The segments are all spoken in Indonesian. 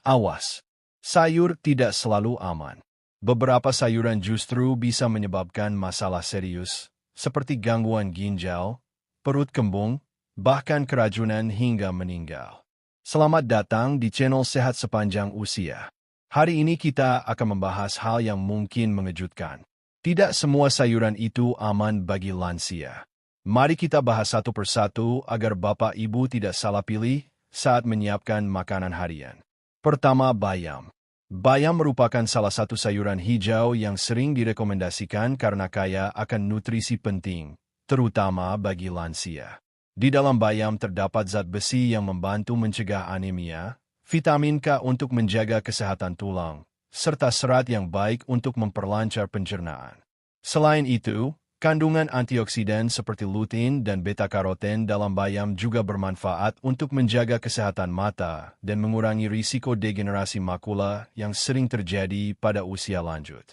Awas, sayur tidak selalu aman. Beberapa sayuran justru bisa menyebabkan masalah serius, seperti gangguan ginjal, perut kembung, bahkan keracunan hingga meninggal. Selamat datang di channel Sehat Sepanjang Usia. Hari ini kita akan membahas hal yang mungkin mengejutkan. Tidak semua sayuran itu aman bagi lansia. Mari kita bahas satu persatu agar Bapak Ibu tidak salah pilih saat menyiapkan makanan harian. Pertama, bayam. Bayam merupakan salah satu sayuran hijau yang sering direkomendasikan karena kaya akan nutrisi penting, terutama bagi lansia. Di dalam bayam terdapat zat besi yang membantu mencegah anemia, vitamin K untuk menjaga kesehatan tulang, serta serat yang baik untuk memperlancar pencernaan. Selain itu, kandungan antioksidan seperti lutein dan beta-karoten dalam bayam juga bermanfaat untuk menjaga kesehatan mata dan mengurangi risiko degenerasi makula yang sering terjadi pada usia lanjut.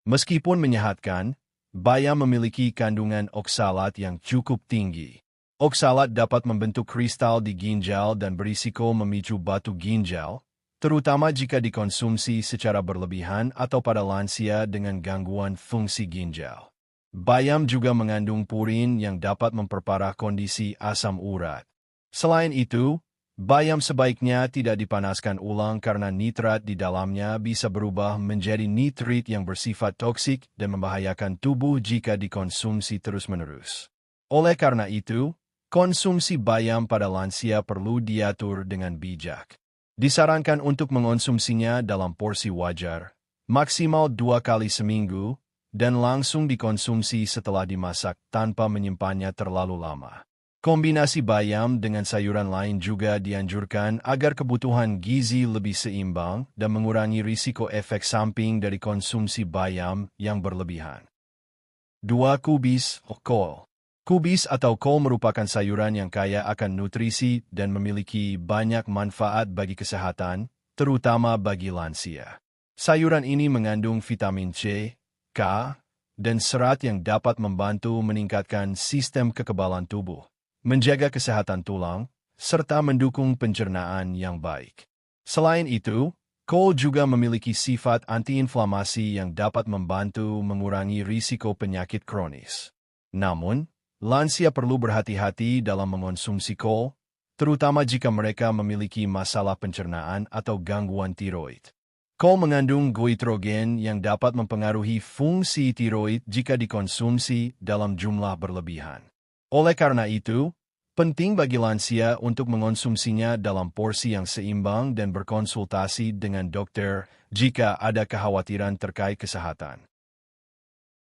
Meskipun menyehatkan, bayam memiliki kandungan oksalat yang cukup tinggi. Oksalat dapat membentuk kristal di ginjal dan berisiko memicu batu ginjal, terutama jika dikonsumsi secara berlebihan atau pada lansia dengan gangguan fungsi ginjal. Bayam juga mengandung purin yang dapat memperparah kondisi asam urat. Selain itu, bayam sebaiknya tidak dipanaskan ulang karena nitrat di dalamnya bisa berubah menjadi nitrit yang bersifat toksik dan membahayakan tubuh jika dikonsumsi terus-menerus. Oleh karena itu, konsumsi bayam pada lansia perlu diatur dengan bijak. Disarankan untuk mengonsumsinya dalam porsi wajar, maksimal 2 kali seminggu, dan langsung dikonsumsi setelah dimasak tanpa menyimpannya terlalu lama. Kombinasi bayam dengan sayuran lain juga dianjurkan agar kebutuhan gizi lebih seimbang dan mengurangi risiko efek samping dari konsumsi bayam yang berlebihan. 2. Kubis kol. Kubis atau kol merupakan sayuran yang kaya akan nutrisi dan memiliki banyak manfaat bagi kesehatan, terutama bagi lansia. Sayuran ini mengandung vitamin C, K, dan serat yang dapat membantu meningkatkan sistem kekebalan tubuh, menjaga kesehatan tulang, serta mendukung pencernaan yang baik. Selain itu, kol juga memiliki sifat antiinflamasi yang dapat membantu mengurangi risiko penyakit kronis. Namun, lansia perlu berhati-hati dalam mengonsumsi kol, terutama jika mereka memiliki masalah pencernaan atau gangguan tiroid. Kol mengandung goitrogen yang dapat mempengaruhi fungsi tiroid jika dikonsumsi dalam jumlah berlebihan. Oleh karena itu, penting bagi lansia untuk mengonsumsinya dalam porsi yang seimbang dan berkonsultasi dengan dokter jika ada kekhawatiran terkait kesehatan.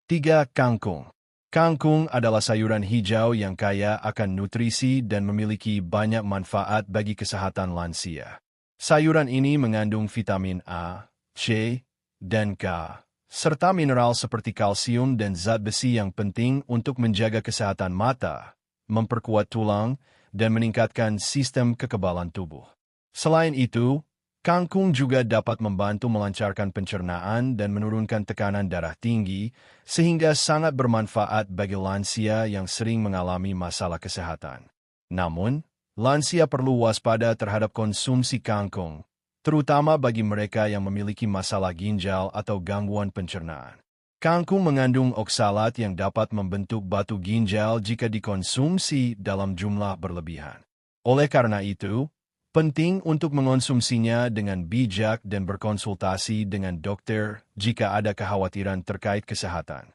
3. Kangkung. Kangkung adalah sayuran hijau yang kaya akan nutrisi dan memiliki banyak manfaat bagi kesehatan lansia. Sayuran ini mengandung vitamin A, C, dan K, serta mineral seperti kalsium dan zat besi yang penting untuk menjaga kesehatan mata, memperkuat tulang, dan meningkatkan sistem kekebalan tubuh. Selain itu, kangkung juga dapat membantu melancarkan pencernaan dan menurunkan tekanan darah tinggi, sehingga sangat bermanfaat bagi lansia yang sering mengalami masalah kesehatan. Namun, lansia perlu waspada terhadap konsumsi kangkung, terutama bagi mereka yang memiliki masalah ginjal atau gangguan pencernaan. Kangkung mengandung oksalat yang dapat membentuk batu ginjal jika dikonsumsi dalam jumlah berlebihan. Oleh karena itu, penting untuk mengonsumsinya dengan bijak dan berkonsultasi dengan dokter jika ada kekhawatiran terkait kesehatan.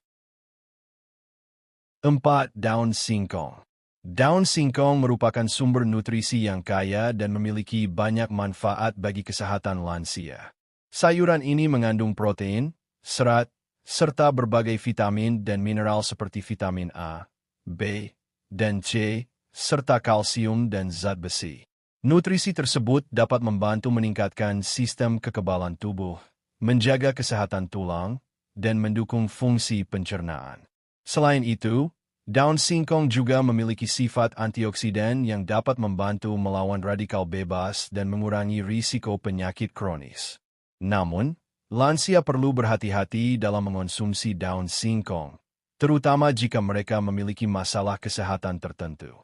4. Daun singkong. Daun singkong merupakan sumber nutrisi yang kaya dan memiliki banyak manfaat bagi kesehatan lansia. Sayuran ini mengandung protein, serat, serta berbagai vitamin dan mineral seperti vitamin A, B, dan C, serta kalsium dan zat besi. Nutrisi tersebut dapat membantu meningkatkan sistem kekebalan tubuh, menjaga kesehatan tulang, dan mendukung fungsi pencernaan. Selain itu, daun singkong juga memiliki sifat antioksidan yang dapat membantu melawan radikal bebas dan mengurangi risiko penyakit kronis. Namun, lansia perlu berhati-hati dalam mengonsumsi daun singkong, terutama jika mereka memiliki masalah kesehatan tertentu.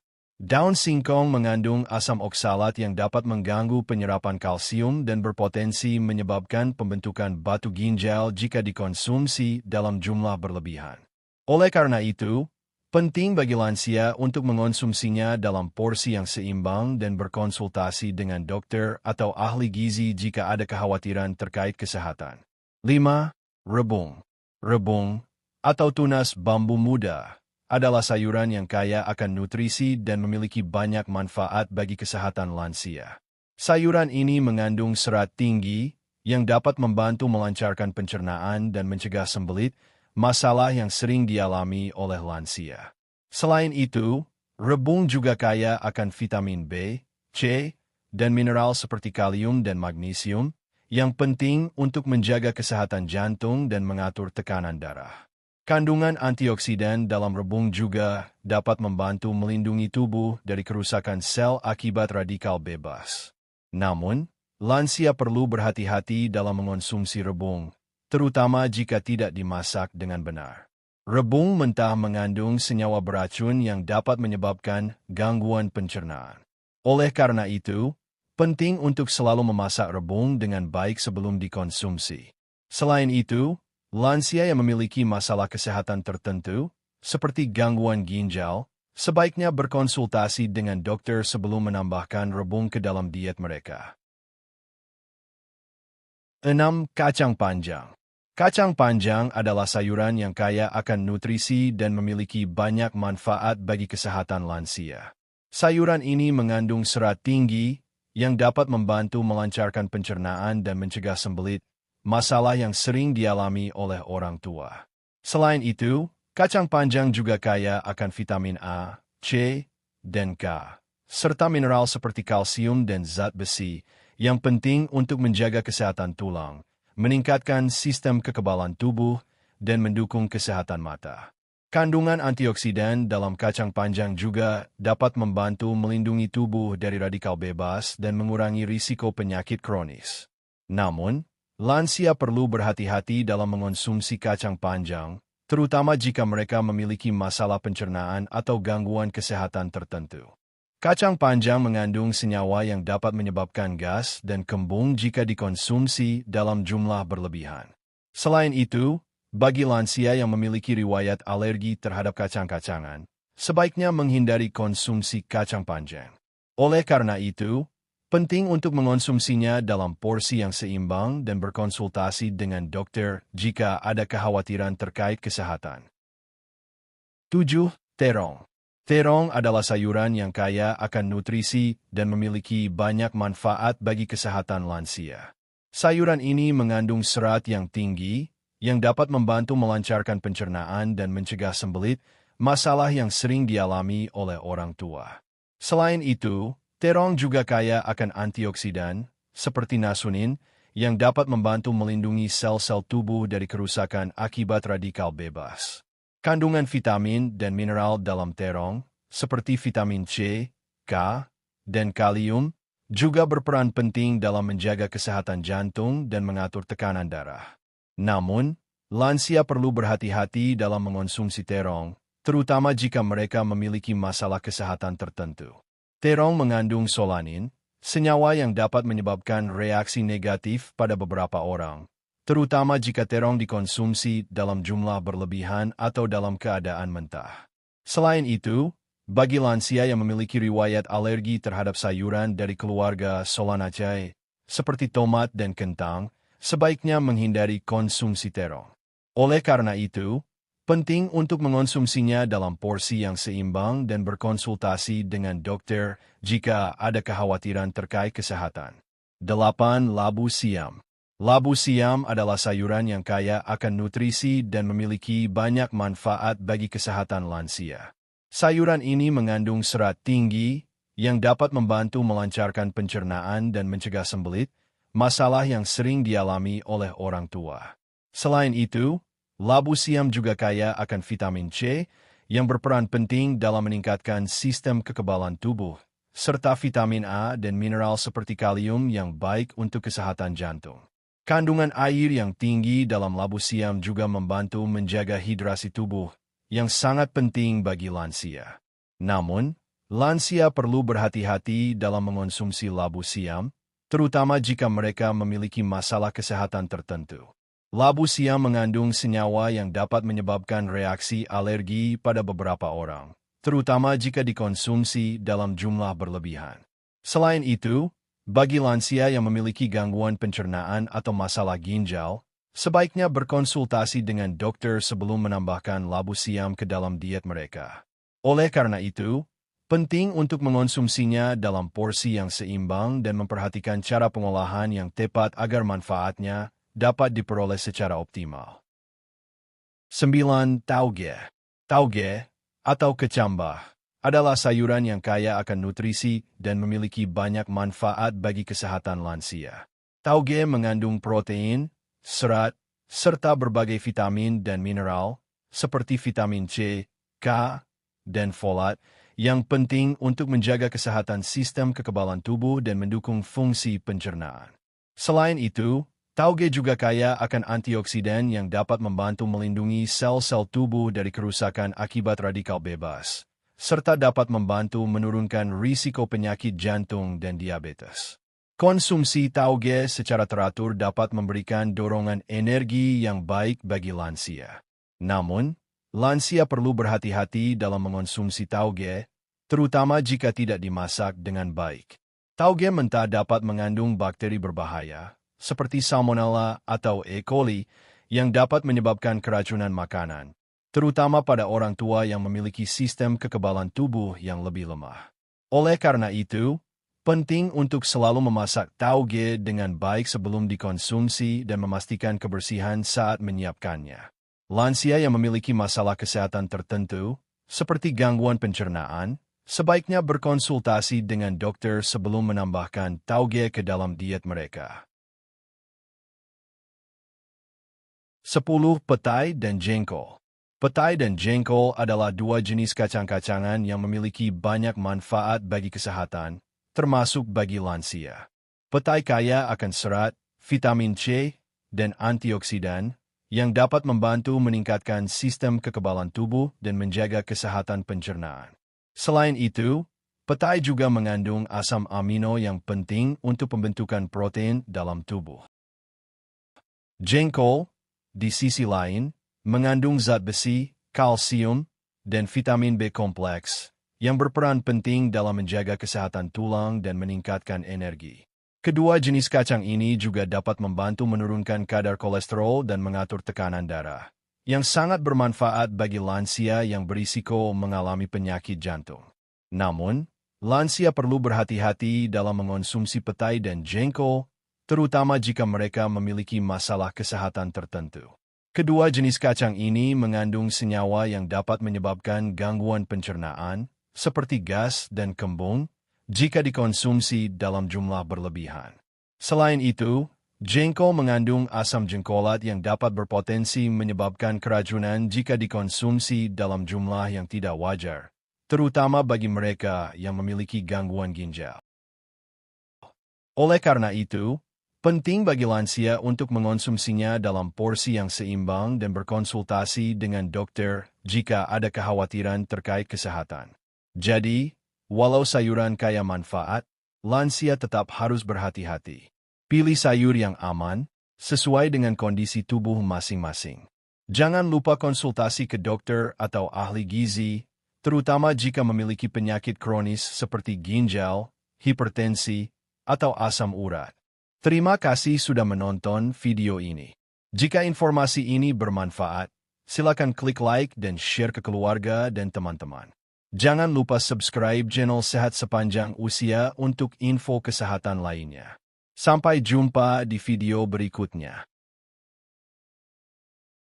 Daun singkong mengandung asam oksalat yang dapat mengganggu penyerapan kalsium dan berpotensi menyebabkan pembentukan batu ginjal jika dikonsumsi dalam jumlah berlebihan. Oleh karena itu, penting bagi lansia untuk mengonsumsinya dalam porsi yang seimbang dan berkonsultasi dengan dokter atau ahli gizi jika ada kekhawatiran terkait kesehatan. 5. Rebung. Rebung, atau tunas bambu muda, adalah sayuran yang kaya akan nutrisi dan memiliki banyak manfaat bagi kesehatan lansia. Sayuran ini mengandung serat tinggi yang dapat membantu melancarkan pencernaan dan mencegah sembelit, masalah yang sering dialami oleh lansia. Selain itu, rebung juga kaya akan vitamin B, C, dan mineral seperti kalium dan magnesium, yang penting untuk menjaga kesehatan jantung dan mengatur tekanan darah. Kandungan antioksidan dalam rebung juga dapat membantu melindungi tubuh dari kerusakan sel akibat radikal bebas. Namun, lansia perlu berhati-hati dalam mengonsumsi rebung, terutama jika tidak dimasak dengan benar. Rebung mentah mengandung senyawa beracun yang dapat menyebabkan gangguan pencernaan. Oleh karena itu, penting untuk selalu memasak rebung dengan baik sebelum dikonsumsi. Selain itu, lansia yang memiliki masalah kesehatan tertentu, seperti gangguan ginjal, sebaiknya berkonsultasi dengan dokter sebelum menambahkan rebung ke dalam diet mereka. 6. Kacang panjang. Kacang panjang adalah sayuran yang kaya akan nutrisi dan memiliki banyak manfaat bagi kesehatan lansia. Sayuran ini mengandung serat tinggi yang dapat membantu melancarkan pencernaan dan mencegah sembelit, masalah yang sering dialami oleh orang tua. Selain itu, kacang panjang juga kaya akan vitamin A, C, dan K, serta mineral seperti kalsium dan zat besi, yang penting untuk menjaga kesehatan tulang, meningkatkan sistem kekebalan tubuh, dan mendukung kesehatan mata. Kandungan antioksidan dalam kacang panjang juga dapat membantu melindungi tubuh dari radikal bebas dan mengurangi risiko penyakit kronis. Namun, lansia perlu berhati-hati dalam mengonsumsi kacang panjang, terutama jika mereka memiliki masalah pencernaan atau gangguan kesehatan tertentu. Kacang panjang mengandung senyawa yang dapat menyebabkan gas dan kembung jika dikonsumsi dalam jumlah berlebihan. Selain itu, bagi lansia yang memiliki riwayat alergi terhadap kacang-kacangan, sebaiknya menghindari konsumsi kacang panjang. Oleh karena itu, penting untuk mengonsumsinya dalam porsi yang seimbang dan berkonsultasi dengan dokter jika ada kekhawatiran terkait kesehatan. 7. Terong. Terong adalah sayuran yang kaya akan nutrisi dan memiliki banyak manfaat bagi kesehatan lansia. Sayuran ini mengandung serat yang tinggi yang dapat membantu melancarkan pencernaan dan mencegah sembelit, masalah yang sering dialami oleh orang tua. Selain itu, terong juga kaya akan antioksidan, seperti nasunin, yang dapat membantu melindungi sel-sel tubuh dari kerusakan akibat radikal bebas. Kandungan vitamin dan mineral dalam terong, seperti vitamin C, K, dan kalium, juga berperan penting dalam menjaga kesehatan jantung dan mengatur tekanan darah. Namun, lansia perlu berhati-hati dalam mengonsumsi terong, terutama jika mereka memiliki masalah kesehatan tertentu. Terong mengandung solanin, senyawa yang dapat menyebabkan reaksi negatif pada beberapa orang, terutama jika terong dikonsumsi dalam jumlah berlebihan atau dalam keadaan mentah. Selain itu, bagi lansia yang memiliki riwayat alergi terhadap sayuran dari keluarga Solanaceae, seperti tomat dan kentang, sebaiknya menghindari konsumsi terong. Oleh karena itu, penting untuk mengonsumsinya dalam porsi yang seimbang dan berkonsultasi dengan dokter jika ada kekhawatiran terkait kesehatan. 8. Labu siam. Labu siam adalah sayuran yang kaya akan nutrisi dan memiliki banyak manfaat bagi kesehatan lansia. Sayuran ini mengandung serat tinggi yang dapat membantu melancarkan pencernaan dan mencegah sembelit, masalah yang sering dialami oleh orang tua. Selain itu, labu siam juga kaya akan vitamin C yang berperan penting dalam meningkatkan sistem kekebalan tubuh, serta vitamin A dan mineral seperti kalium yang baik untuk kesehatan jantung. Kandungan air yang tinggi dalam labu siam juga membantu menjaga hidrasi tubuh, yang sangat penting bagi lansia. Namun, lansia perlu berhati-hati dalam mengonsumsi labu siam, terutama jika mereka memiliki masalah kesehatan tertentu. Labu siam mengandung senyawa yang dapat menyebabkan reaksi alergi pada beberapa orang, terutama jika dikonsumsi dalam jumlah berlebihan. Selain itu, bagi lansia yang memiliki gangguan pencernaan atau masalah ginjal, sebaiknya berkonsultasi dengan dokter sebelum menambahkan labu siam ke dalam diet mereka. Oleh karena itu, penting untuk mengonsumsinya dalam porsi yang seimbang dan memperhatikan cara pengolahan yang tepat agar manfaatnya dapat diperoleh secara optimal. 9. Tauge. Tauge, atau kecambah, adalah sayuran yang kaya akan nutrisi dan memiliki banyak manfaat bagi kesehatan lansia. Tauge mengandung protein, serat, serta berbagai vitamin dan mineral, seperti vitamin C, K, dan folat, yang penting untuk menjaga kesehatan sistem kekebalan tubuh dan mendukung fungsi pencernaan. Selain itu, tauge juga kaya akan antioksidan yang dapat membantu melindungi sel-sel tubuh dari kerusakan akibat radikal bebas, serta dapat membantu menurunkan risiko penyakit jantung dan diabetes. Konsumsi tauge secara teratur dapat memberikan dorongan energi yang baik bagi lansia. Namun, lansia perlu berhati-hati dalam mengonsumsi tauge, terutama jika tidak dimasak dengan baik. Tauge mentah dapat mengandung bakteri berbahaya, seperti Salmonella atau E. coli, yang dapat menyebabkan keracunan makanan, terutama pada orang tua yang memiliki sistem kekebalan tubuh yang lebih lemah. Oleh karena itu, penting untuk selalu memasak tauge dengan baik sebelum dikonsumsi dan memastikan kebersihan saat menyiapkannya. Lansia yang memiliki masalah kesehatan tertentu, seperti gangguan pencernaan, sebaiknya berkonsultasi dengan dokter sebelum menambahkan tauge ke dalam diet mereka. 10. Petai dan jengkol. Petai dan jengkol adalah dua jenis kacang-kacangan yang memiliki banyak manfaat bagi kesehatan, termasuk bagi lansia. Petai kaya akan serat, vitamin C, dan antioksidan, yang dapat membantu meningkatkan sistem kekebalan tubuh dan menjaga kesehatan pencernaan. Selain itu, petai juga mengandung asam amino yang penting untuk pembentukan protein dalam tubuh. Jengkol, di sisi lain, mengandung zat besi, kalsium, dan vitamin B kompleks, yang berperan penting dalam menjaga kesehatan tulang dan meningkatkan energi. Kedua jenis kacang ini juga dapat membantu menurunkan kadar kolesterol dan mengatur tekanan darah, yang sangat bermanfaat bagi lansia yang berisiko mengalami penyakit jantung. Namun, lansia perlu berhati-hati dalam mengonsumsi petai dan jengkol, terutama jika mereka memiliki masalah kesehatan tertentu. Kedua jenis kacang ini mengandung senyawa yang dapat menyebabkan gangguan pencernaan, seperti gas dan kembung, jika dikonsumsi dalam jumlah berlebihan. Selain itu, jengkol mengandung asam jengkolat yang dapat berpotensi menyebabkan keracunan jika dikonsumsi dalam jumlah yang tidak wajar, terutama bagi mereka yang memiliki gangguan ginjal. Oleh karena itu, penting bagi lansia untuk mengonsumsinya dalam porsi yang seimbang dan berkonsultasi dengan dokter jika ada kekhawatiran terkait kesehatan. Jadi, walau sayuran kaya manfaat, lansia tetap harus berhati-hati. Pilih sayur yang aman, sesuai dengan kondisi tubuh masing-masing. Jangan lupa konsultasi ke dokter atau ahli gizi, terutama jika memiliki penyakit kronis seperti ginjal, hipertensi, atau asam urat. Terima kasih sudah menonton video ini. Jika informasi ini bermanfaat, silakan klik like dan share ke keluarga dan teman-teman. Jangan lupa subscribe channel Sehat Sepanjang Usia untuk info kesehatan lainnya. Sampai jumpa di video berikutnya.